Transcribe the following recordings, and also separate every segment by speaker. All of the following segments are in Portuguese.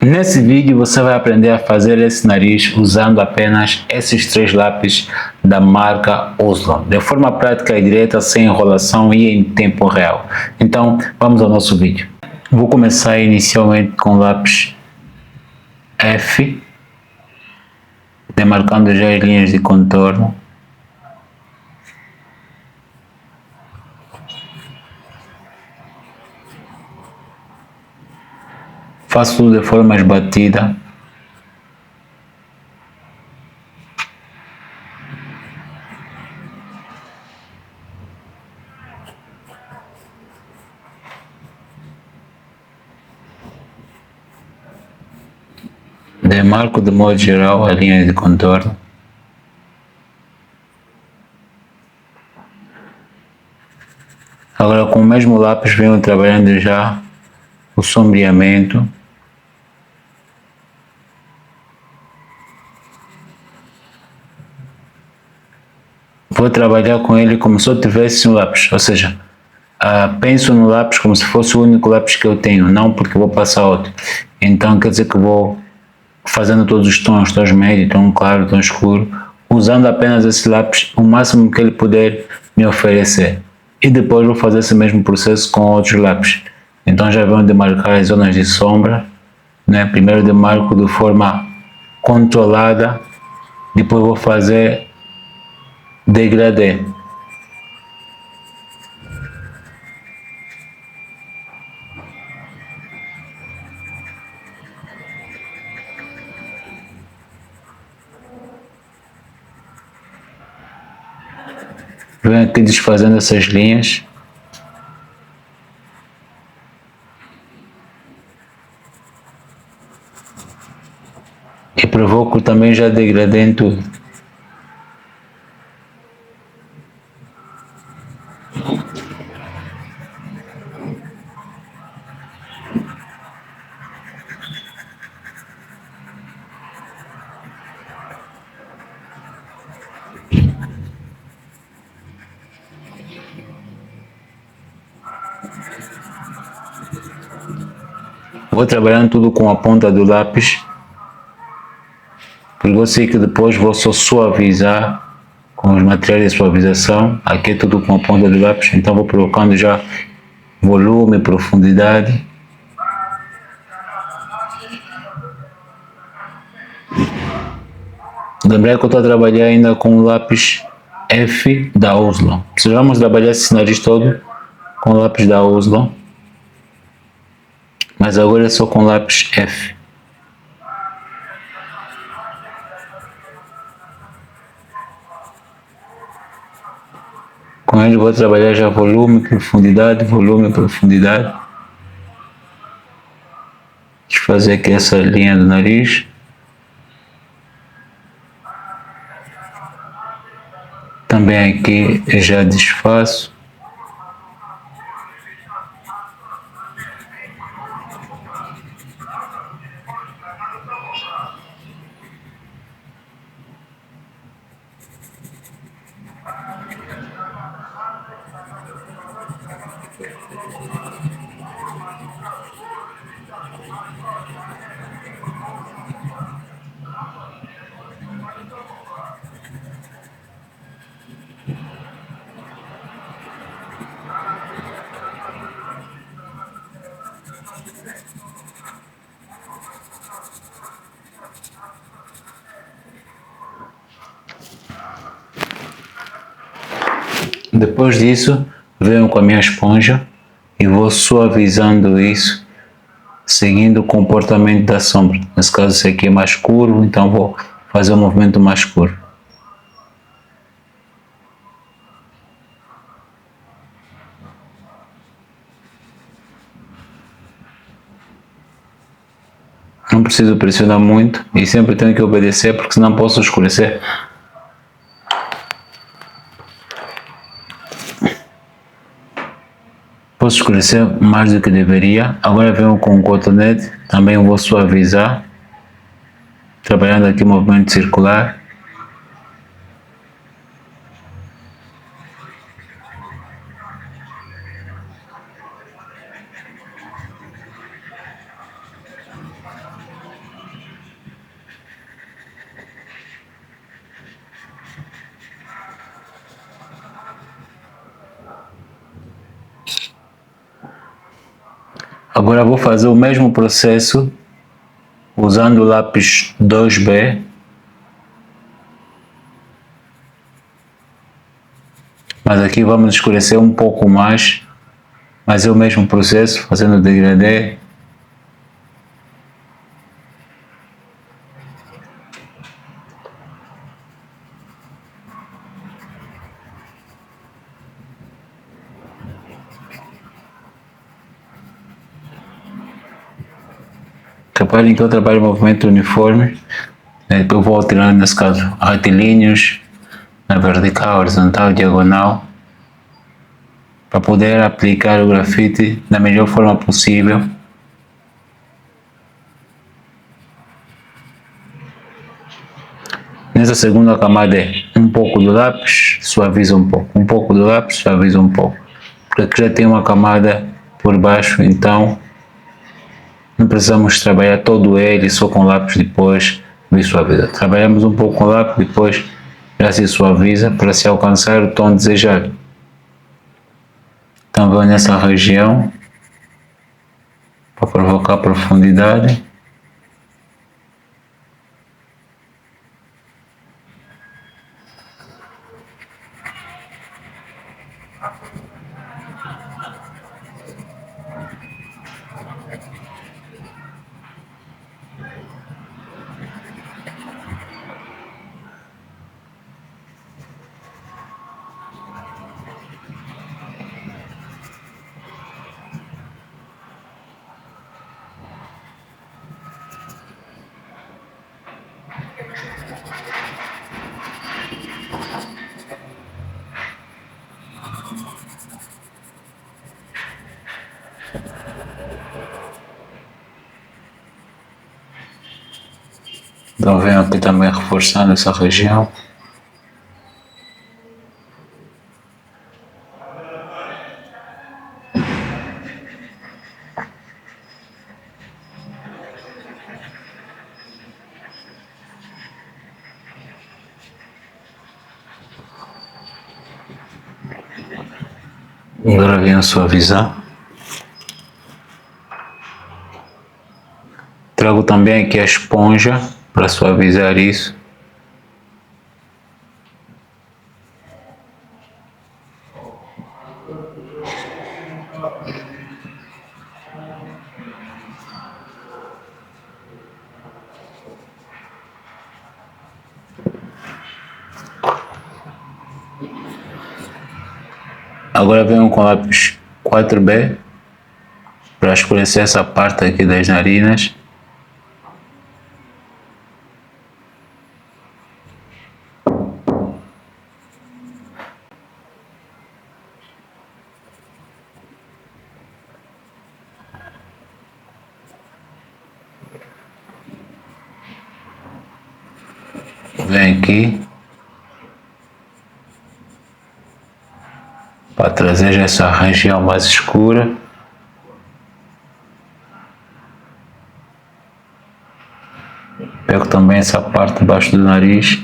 Speaker 1: Nesse vídeo você vai aprender a fazer esse nariz usando apenas esses 3 lápis da marca Oslo, de forma prática e direta, sem enrolação e em tempo real. Então vamos ao nosso vídeo. Vou começar inicialmente com o lápis F, demarcando já as linhas de contorno. Faço tudo de forma esbatida. Demarco de modo geral a linha de contorno. Agora com o mesmo lápis venho trabalhando já o sombreamento. Vou trabalhar com ele como se eu tivesse um lápis, ou seja, penso no lápis como se fosse o único lápis que eu tenho, não porque vou passar outro. Então quer dizer que vou fazendo todos os tons, tons médio, tom claro, tom escuro, usando apenas esse lápis o máximo que ele puder me oferecer. E depois vou fazer esse mesmo processo com outros lápis. Então já vamos demarcar as zonas de sombra, né? Primeiro demarco de forma controlada, depois vou fazer degradê. Venho aqui desfazendo essas linhas. E provoco também já degradê em tudo. Vou trabalhando tudo com a ponta do lápis, porque eu sei que depois vou só suavizar com os materiais de suavização. Aqui é tudo com a ponta do lápis, então vou colocando já volume, profundidade. Lembrar que eu estou a trabalhar ainda com o lápis F da Oslo. Precisamos trabalhar esse nariz todo com o lápis da Oslo, mas agora é só com o lápis F. Com ele vou trabalhar já volume, profundidade, volume, profundidade. Deixa eu fazer aqui essa linha do nariz. Também aqui eu já desfaço. Depois disso, venho com a minha esponja e vou suavizando isso, seguindo o comportamento da sombra. Nesse caso, esse aqui é mais curvo, então vou fazer um movimento mais curvo. Não preciso pressionar muito e sempre tenho que obedecer, porque senão posso escurecer. Posso escurecer mais do que deveria. Agora venho com o cotonete, também vou suavizar, trabalhando aqui o movimento circular. Agora vou fazer o mesmo processo usando o lápis 2B. Mas aqui vamos escurecer um pouco mais, mas é o mesmo processo, fazendo degradê. Reparem que eu trabalho em movimento uniforme, depois vou alternando nesse caso retilíneos, na vertical, horizontal, diagonal, para poder aplicar o grafite da melhor forma possível. Nessa segunda camada é um pouco do lápis, suaviza um pouco, um pouco do lápis, suaviza um pouco, porque aqui já tem uma camada por baixo, então não precisamos trabalhar todo ele só com lápis depois suaviza. Trabalhamos um pouco com lápis, depois já se suaviza para se alcançar o tom desejado. Então vou nessa região para provocar profundidade. Então venho aqui também reforçando essa região. Agora venho suavizar. Trago também aqui a esponja para suavizar isso. Agora venho com o lápis 4B para escurecer essa parte aqui das narinas. Vem aqui para trazer essa região mais escura. Pego também essa parte debaixo do nariz.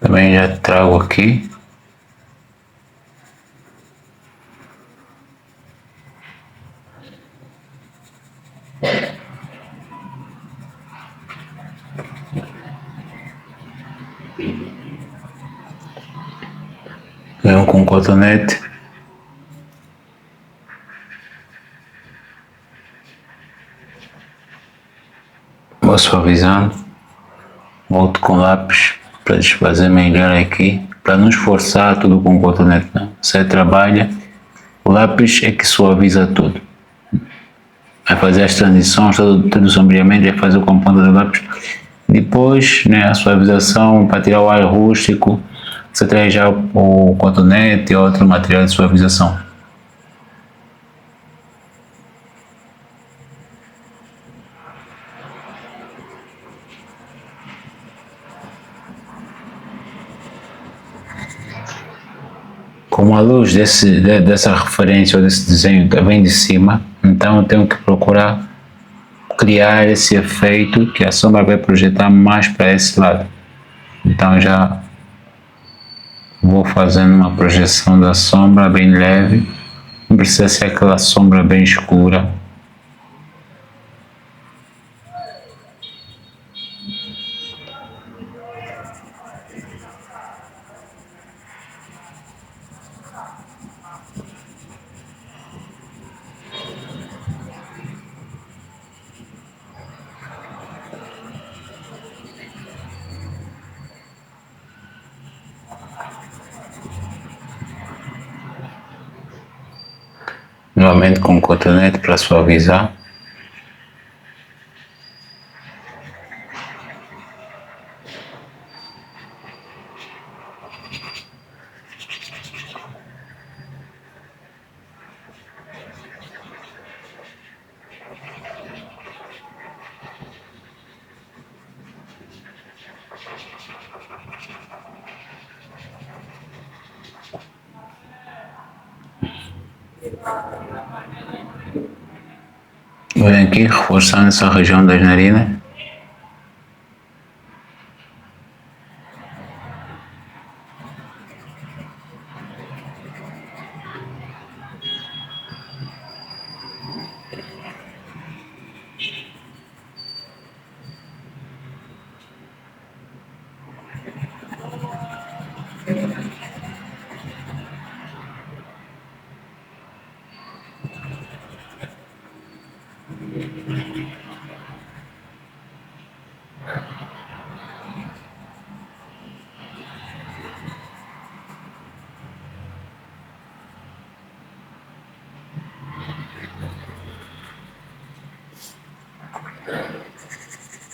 Speaker 1: Também já trago aqui. Venho com cotonete. Vou suavizando. Volto com lápis para desfazer melhor aqui, para não esforçar tudo com cotonete, não. Você trabalha, o lápis é que suaviza tudo. Vai fazer as transições, todo o sombreamento, vai fazer com a ponta do lápis. Depois, né, a suavização, para tirar o ar rústico, você traz já o cotonete e outro material de suavização. como a luz dessa referência ou desse desenho vem de cima, então eu tenho que procurar criar esse efeito que a sombra vai projetar mais para esse lado. Então já vou fazendo uma projeção da sombra bem leve, não precisa ser aquela sombra bem escura. Novamente com cotonete para suavizar. Venho aqui reforçando essa região das narinas.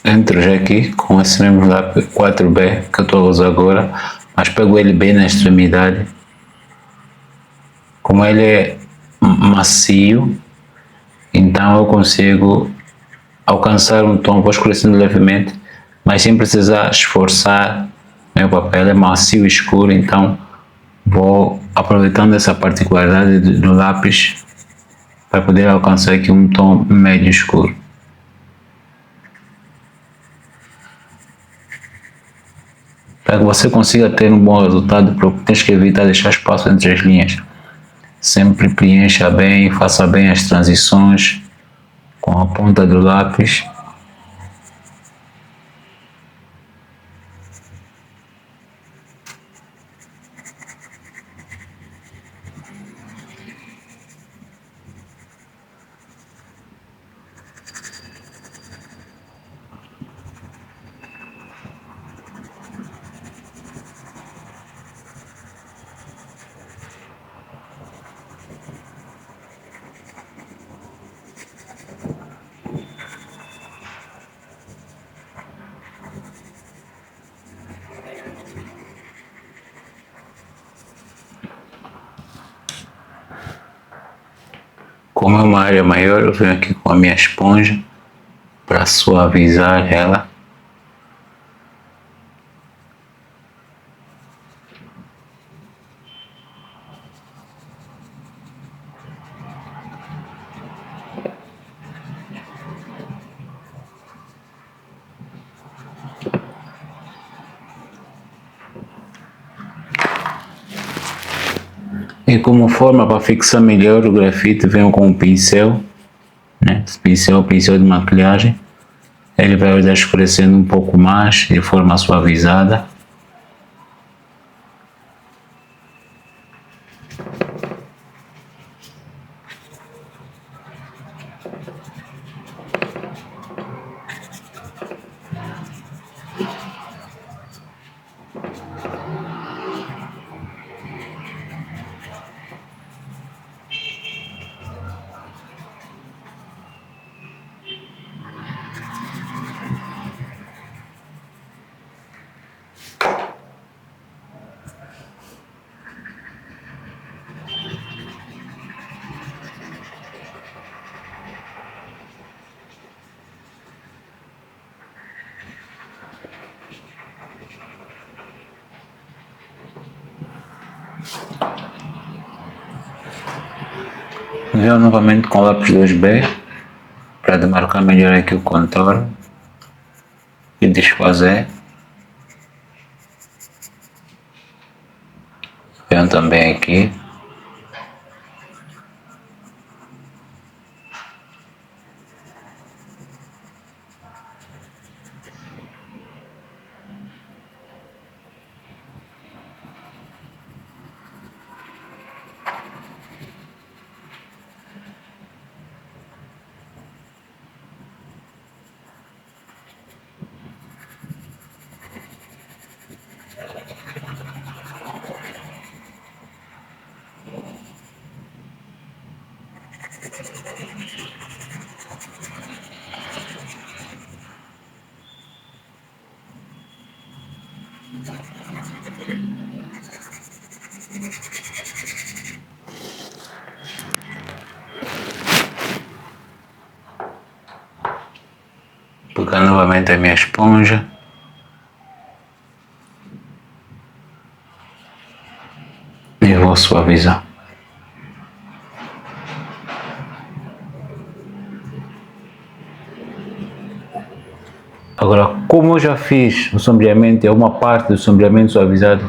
Speaker 1: Entro já aqui com esse mesmo lápis 4B que eu estou a usar agora, mas pego ele bem na extremidade. Como ele é macio, então eu consigo alcançar um tom, vou escurecendo levemente, mas sem precisar esforçar. Meu papel é macio e escuro, então vou aproveitando essa particularidade do lápis para poder alcançar aqui um tom médio escuro. Para que você consiga ter um bom resultado, tens que evitar deixar espaço entre as linhas. Sempre preencha bem, faça bem as transições com a ponta do lápis. Como é uma área maior, eu venho aqui com a minha esponja para suavizar ela. E como forma para fixar melhor o grafite, venho com um pincel, né? Esse pincel de maquilhagem. Ele vai ajudar escurecendo um pouco mais de forma suavizada. Venho novamente com o lápis 2B para demarcar melhor aqui o contorno e desfazer. Venho também aqui. Pegar novamente a minha esponja e vou suavizar. Agora, como eu já fiz o sombreamento, uma parte do sombreamento suavizado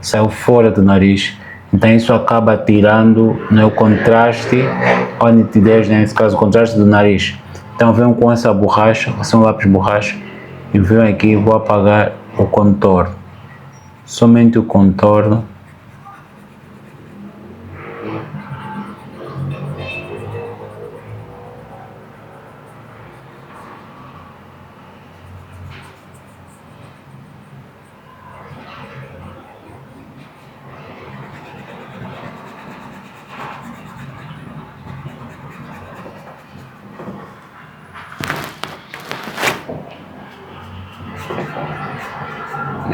Speaker 1: saiu fora do nariz, então isso acaba tirando, né, o contraste, a nitidez, né, nesse caso o contraste do nariz. Então venho com essa borracha, esse é um lápis borracha, e venho aqui e vou apagar o contorno, somente o contorno.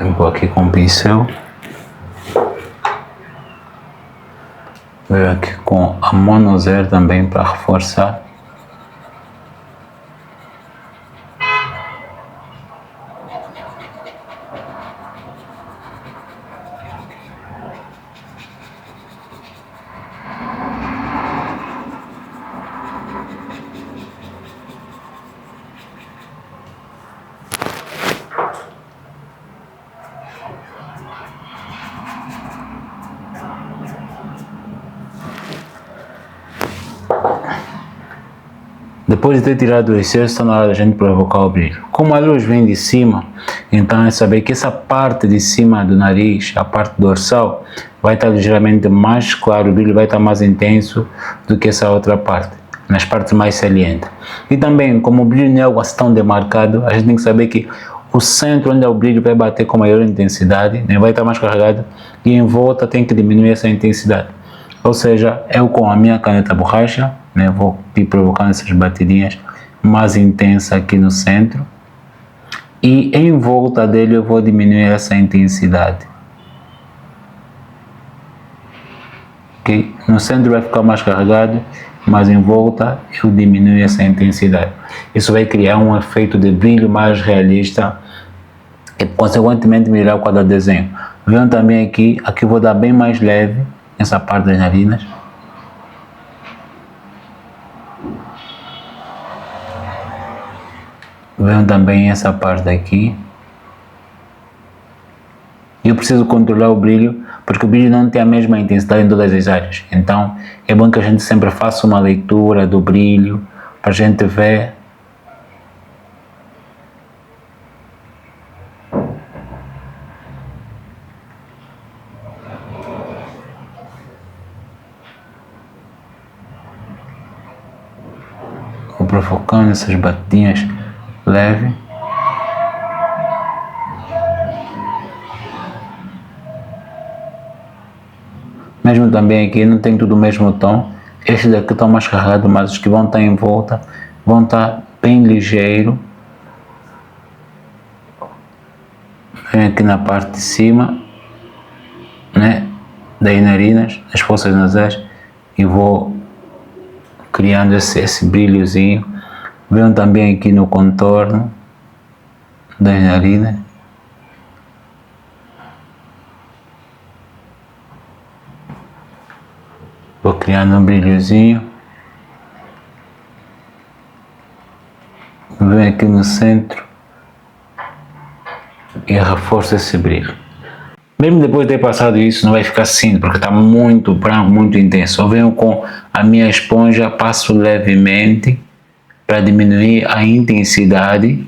Speaker 1: Eu vou aqui com o pincel, venho aqui com a Mono Zero também para reforçar. Depois de ter tirado o excesso, está na hora da gente provocar o brilho. Como a luz vem de cima, então é saber que essa parte de cima do nariz, a parte dorsal, vai estar ligeiramente mais claro, o brilho vai estar mais intenso do que essa outra parte, nas partes mais salientes. E também, como o brilho não é algo assim tão demarcado, a gente tem que saber que o centro onde é o brilho vai bater com maior intensidade, né, vai estar mais carregado, e em volta tem que diminuir essa intensidade. Ou seja, eu com a minha caneta borracha, né, vou ir provocando essas batidinhas mais intensas aqui no centro, e em volta dele eu vou diminuir essa intensidade. Okay? No centro vai ficar mais carregado, mas em volta eu diminuo essa intensidade. Isso vai criar um efeito de brilho mais realista e consequentemente melhorar o quadro de desenho. Vejam também aqui vou dar bem mais leve essa parte das narinas. Vejam também essa parte aqui. Eu preciso controlar o brilho, porque o brilho não tem a mesma intensidade em todas as áreas. Então, é bom que a gente sempre faça uma leitura do brilho, para a gente ver. Vou provocando essas batidinhas leve. Mesmo também aqui não tem tudo o mesmo tom. Estes daqui estão mais carregados, mas os que vão estar em volta vão estar bem ligeiro. Venho aqui na parte de cima, né, das narinas, das fossas nasais, e vou criando esse brilhozinho. Venho também aqui no contorno das narinas. Vou criando um brilhozinho. Vem aqui no centro e reforça esse brilho. Mesmo depois de ter passado isso, não vai ficar cinza, porque está muito branco, muito intenso. Eu venho com a minha esponja, passo levemente para diminuir a intensidade,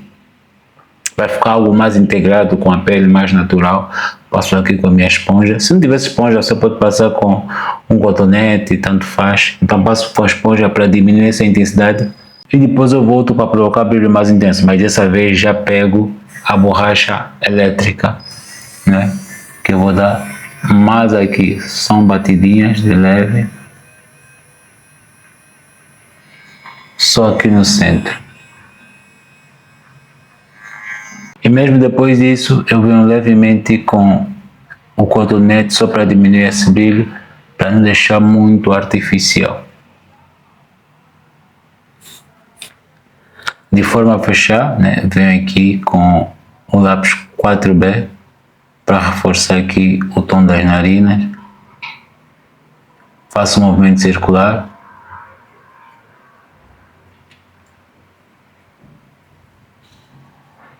Speaker 1: para ficar algo mais integrado com a pele, mais natural. Passo aqui com a minha esponja. Se não tiver esponja, você pode passar com um cotonete, tanto faz. Então passo com a esponja para diminuir essa intensidade. E depois eu volto para provocar brilho mais intenso, mas dessa vez já pego a borracha elétrica, né? Que eu vou dar mais aqui, são batidinhas de leve, só aqui no centro. E mesmo depois disso, eu venho levemente com o cotonete só para diminuir esse brilho, para não deixar muito artificial. De forma a fechar, né, venho aqui com o lápis 4B para reforçar aqui o tom das narinas. Faço um movimento circular.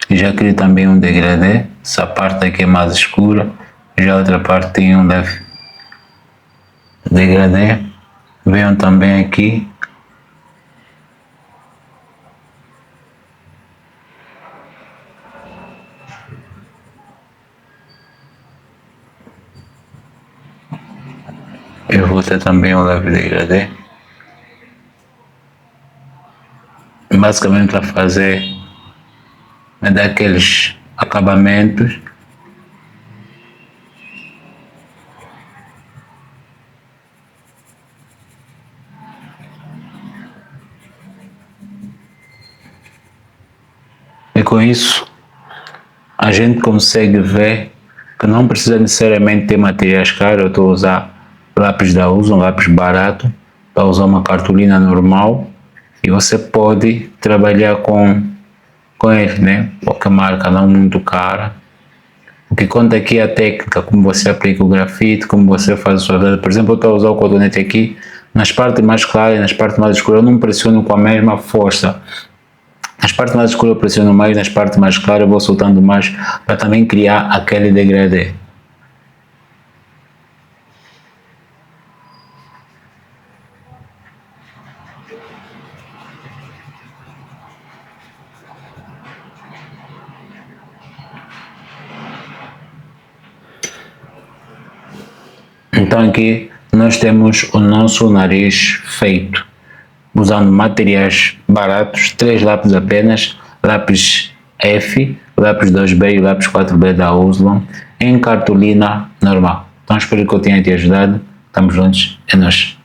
Speaker 1: E já crio também um degradê. Essa parte aqui é mais escura, já a outra parte tem um leve degradê. Venho também aqui eu vou ter também um leve degradê, basicamente para fazer, né, daqueles acabamentos. E com isso a gente consegue ver que não precisa necessariamente ter materiais caros. Eu estou a usar lápis da Uso, um lápis barato, para usar uma cartolina normal, e você pode trabalhar com ele, né? Qualquer marca, não muito cara. O que conta aqui é a técnica, como você aplica o grafite, como você faz a sua vida. Por exemplo, eu estou a usar o cotonete aqui, nas partes mais claras e nas partes mais escuras eu não pressiono com a mesma força. Nas partes mais escuras eu pressiono mais, nas partes mais claras eu vou soltando mais, para também criar aquele degradê. Então aqui nós temos o nosso nariz feito, usando materiais baratos, 3 lápis apenas, lápis F, lápis 2B e lápis 4B da Uslon, em cartolina normal. Então espero que eu tenha te ajudado. Estamos juntos, é nóis.